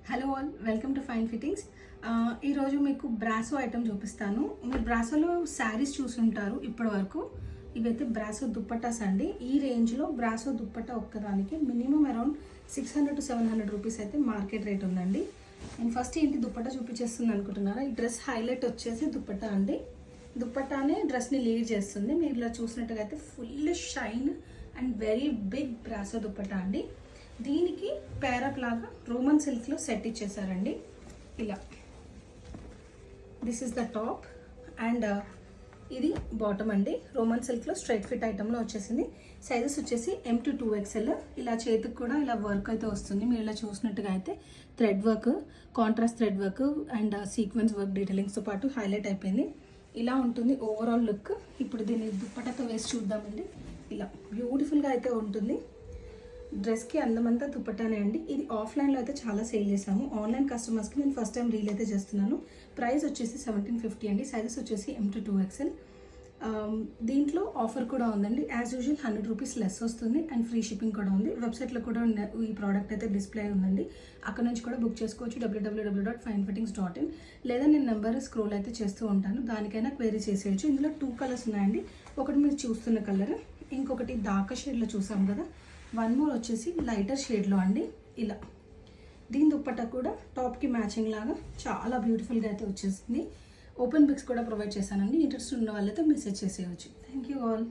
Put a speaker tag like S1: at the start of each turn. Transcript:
S1: Hello all, welcome to fine fittings. ఈరోజు మీకు brasso item చూపిస్తాను. మీరు బ్రాసోలో శారీస్ చూసుంటారు ఇప్పటి వరకు. ఇవైతే బ్రాసో దుప్పటాస్ అండి. ఈ రేంజ్లో బ్రాసో దుప్పటా ఒక్కదానికి మినిమం అరౌండ్ 600 to 700 రూపీస్ అయితే మార్కెట్ రేట్ ఉందండి. నేను ఫస్ట్ ఏంటి దుప్పటా చూపించేస్తుంది అనుకుంటున్నారా? ఈ డ్రెస్ హైలైట్ వచ్చేసి దుప్పటా అండి. దుప్పటానే డ్రెస్ని లీడ్ చేస్తుంది. మీరు ఇలా చూసినట్టుగా అయితే full shine and very big బ్రాసో దుప్పటా అండి. దీనికి పేరప్ లాగా రోమన్ సిల్క్లో సెట్ ఇచ్చేసారండి. ఇలా this is the top and ఇది బాటమ్ అండి. రోమన్ సిల్క్లో స్ట్రైట్ ఫిట్ ఐటెంలో వచ్చేసింది. సైజెస్ వచ్చేసి M to 2XL. ఇలా చేతికి కూడా ఇలా వర్క్ అయితే వస్తుంది. మీరు ఇలా చూసినట్టుగా అయితే thread work, contrast thread work and sequence work డీటెయిలింగ్స్తో పాటు హైలైట్ అయిపోయింది. ఇలా ఉంటుంది ఓవరాల్ లుక్. ఇప్పుడు దీన్ని దుప్పటాతో వేసి చూద్దామండి. ఇలా బ్యూటిఫుల్గా అయితే ఉంటుంది. డ్రెస్కి అందమంతా దుప్పటానే అండి. ఇది ఆఫ్లైన్లో అయితే చాలా సేల్ చేసాము. ఆన్లైన్ కస్టమర్స్కి నేను ఫస్ట్ టైం రీల్ అయితే చేస్తున్నాను. ప్రైస్ వచ్చేసి 1750 అండి. సైజెస్ వచ్చేసి M to 2XL. దీంట్లో ఆఫర్ కూడా ఉందండి. యాజ్ యూజువల్ 100 రూపీస్ లెస్ వస్తుంది అండ్ ఫ్రీ షిప్పింగ్ కూడా ఉంది. వెబ్సైట్లో కూడా ఈ ప్రోడక్ట్ అయితే డిస్ప్లే ఉందండి. అక్కడ నుంచి కూడా బుక్ చేసుకోవచ్చు www.finefittings.in, లేదా నేను నెంబర్ స్క్రోల్ అయితే చేస్తూ ఉంటాను. దానికైనా క్వైరీ చేసేయచ్చు. ఇందులో 2 కలర్స్ ఉన్నాయండి. ఒకటి మీరు చూస్తున్న కలర్, ఇంకొకటి డార్క్ షేడ్లో చూసాం కదా. వన్ మోర్ వచ్చేసి లైటర్ షేడ్లో అండి. ఇలా దీని దుప్పట్టా కూడా టాప్కి మ్యాచింగ్ లాగా చాలా బ్యూటిఫుల్గా అయితే వచ్చేసింది. ఓపెన్ పిక్స్ కూడా ప్రొవైడ్ చేశానండి. ఇంట్రెస్ట్ ఉన్న వాళ్ళైతే మెసేజ్ చేసేయచ్చు. Thank you all.